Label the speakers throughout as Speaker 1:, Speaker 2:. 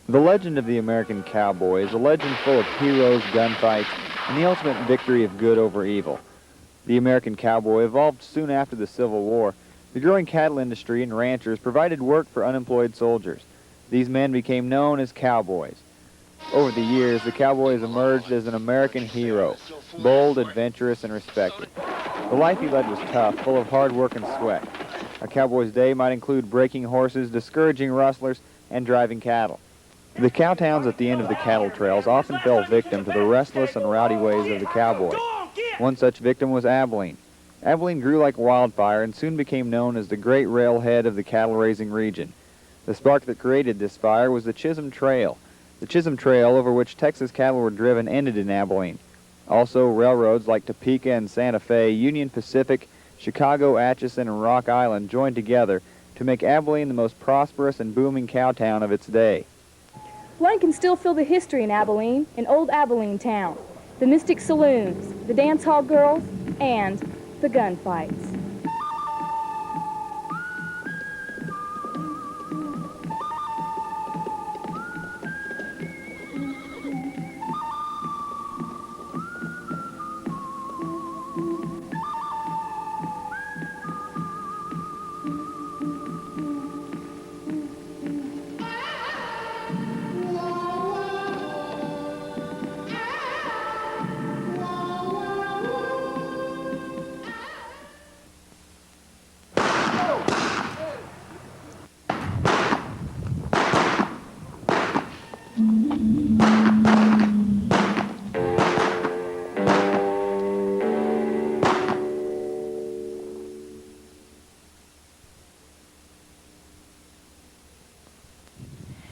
Speaker 1: The legend of the American cowboy is a legend full of heroes, gunfights, and the ultimate victory of good over evil. The American cowboy evolved soon after the Civil War. The growing cattle industry and ranchers provided work for unemployed soldiers. These men became known as cowboys. Over the years, the cowboy has emerged as an American hero, bold, adventurous, and respected. The life he led was tough, full of hard work and sweat. A cowboy's day might include breaking horses, discouraging rustlers, and driving cattle. The cow towns at the end of the cattle trails often fell victim to the restless and rowdy ways of the cowboy. One such victim was Abilene. Abilene grew like wildfire and soon became known as the great railhead of the cattle-raising region. The spark that created this fire was the Chisholm Trail. The Chisholm Trail, over which Texas cattle were driven, ended in Abilene. Also, railroads like Topeka and Santa Fe, Union Pacific, Chicago, Atchison, and Rock Island joined together to make Abilene the most prosperous and booming cow town of its day.
Speaker 2: One can still feel the history in Abilene, in old Abilene town. The mystic saloons, the dance hall girls, and the gunfights.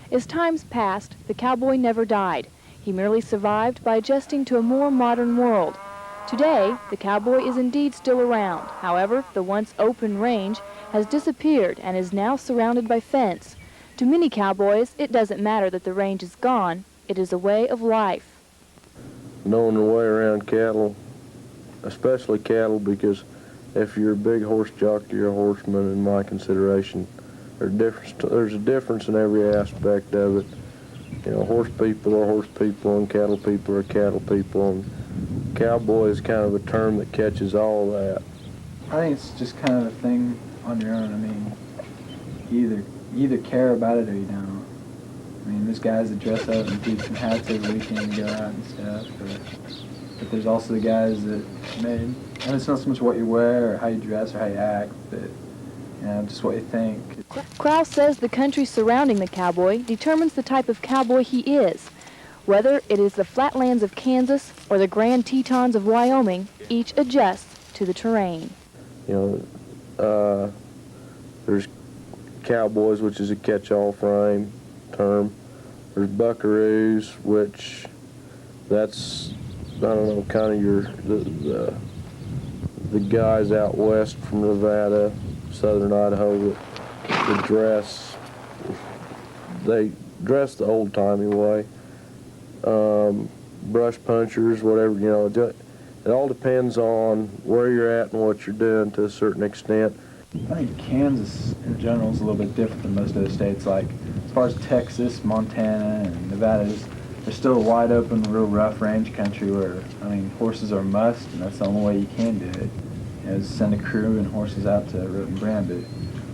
Speaker 2: As times passed, the cowboy never died. He merely survived by adjusting to a more modern world. Today, the cowboy is indeed still around. However, the once open range has disappeared and is now surrounded by fence. To many cowboys, it doesn't matter that the range is gone. It is a way of life.
Speaker 3: Knowing the way around cattle, especially cattle, because if you're a big horse jockey, you're a horseman in my consideration. There's a difference in every aspect of it. You know, horse people are horse people and cattle people are cattle people, and cowboy is kind of a term that catches all that.
Speaker 4: I think it's just kind of a thing on your own. I mean, you either care about it or you don't. I mean, there's guys that dress up and keep some hats every weekend and go out and stuff, but there's also the guys that, and it's not so much what you wear or how you dress or how you act, but just what you think.
Speaker 2: Krause says the country surrounding the cowboy determines the type of cowboy he is. Whether it is the flatlands of Kansas or the Grand Tetons of Wyoming, each adjusts to the terrain.
Speaker 3: You know, there's cowboys, which is a catch-all frame term. There's buckaroos, which that's, I don't know, kind of the guys out west from Nevada, southern Idaho, that they dress the old-timey way. Brush punchers, whatever, you know, it all depends on where you're at and what you're doing to a certain extent.
Speaker 4: I think Kansas in general is a little bit different than most other states. Like, as far as Texas, Montana, and Nevada, there's still a wide open, real rough range country where, I mean, horses are a must, and that's the only way you can do it. You know, is send a crew and horses out to root and brand. But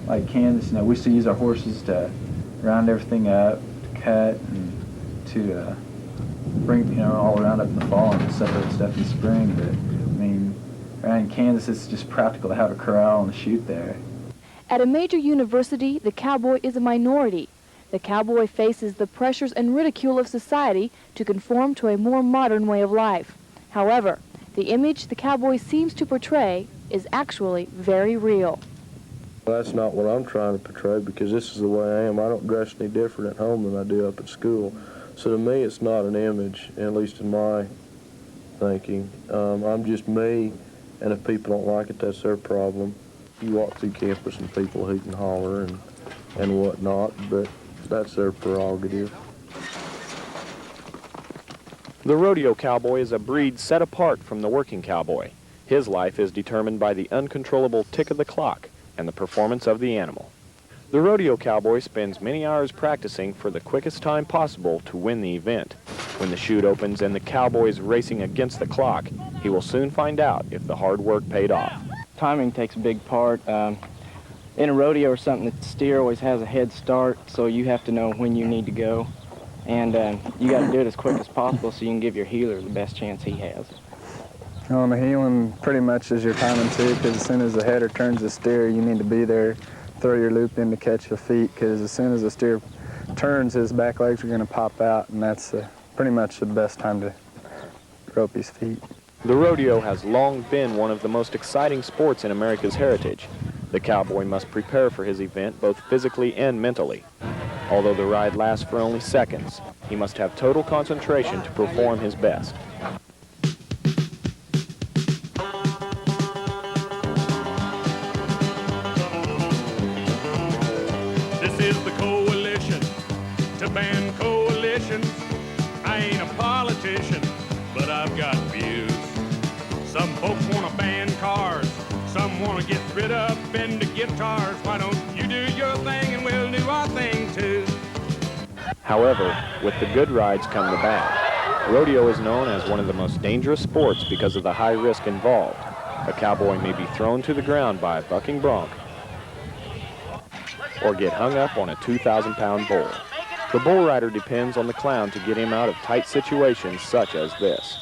Speaker 4: like Kansas, you know, we still use our horses to round everything up, to cut, and to bring, you know, all around up in the fall and separate stuff in the spring. But I mean, around in Kansas, it's just practical to have a corral and a chute there.
Speaker 2: At a major university, the cowboy is a minority. The cowboy faces the pressures and ridicule of society to conform to a more modern way of life. However, the image the cowboy seems to portray is actually very real.
Speaker 3: That's not what I'm trying to portray, because this is the way I am. I don't dress any different at home than I do up at school. So to me, it's not an image, at least in my thinking. I'm just me, and if people don't like it, that's their problem. You walk through campus and people hoot and holler and whatnot, but that's their prerogative.
Speaker 5: The rodeo cowboy is a breed set apart from the working cowboy. His life is determined by the uncontrollable tick of the clock and the performance of the animal. The rodeo cowboy spends many hours practicing for the quickest time possible to win the event. When the chute opens and the cowboy is racing against the clock, he will soon find out if the hard work paid off.
Speaker 6: Timing takes a big part. In a rodeo or something, the steer always has a head start, so you have to know when you need to go. And you got to do it as quick as possible so you can give your heeler the best chance he has.
Speaker 4: On the heeling, pretty much is your timing too, because as soon as the header turns the steer, you need to be there, throw your loop in to catch the feet, because as soon as the steer turns, his back legs are going to pop out, and that's pretty much the best time to rope his feet.
Speaker 5: The rodeo has long been one of the most exciting sports in America's heritage. The cowboy must prepare for his event both physically and mentally. Although the ride lasts for only seconds, he must have total concentration to perform his best.
Speaker 7: This is the coalition to ban coalitions. I ain't a politician, but I've got views. Some folks want to ban cars, some want to get rid of Fender guitars. Why don't you do your thing and we'll do our thing too?
Speaker 5: However, with the good rides come the bad. Rodeo is known as one of the most dangerous sports because of the high risk involved. A cowboy may be thrown to the ground by a bucking bronc or get hung up on a 2,000-pound bull. The bull rider depends on the clown to get him out of tight situations such as this.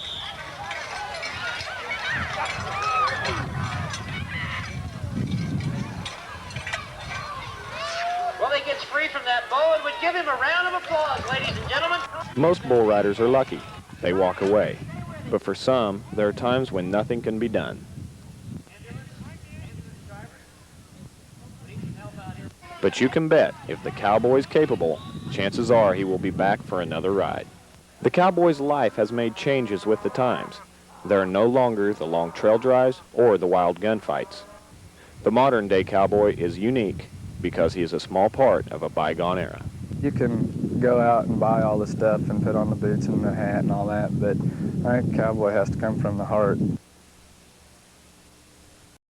Speaker 8: Well, he gets free from that bull and would give him a round of applause, ladies and gentlemen.
Speaker 5: Most bull riders are lucky. They walk away. But for some, there are times when nothing can be done. But you can bet, if the cowboy's capable, chances are he will be back for another ride. The cowboy's life has made changes with the times. There are no longer the long trail drives or the wild gunfights. The modern-day cowboy is unique because he is a small part of a bygone era.
Speaker 4: You can go out and buy all the stuff and put on the boots and the hat and all that, but I think cowboy has to come from the heart.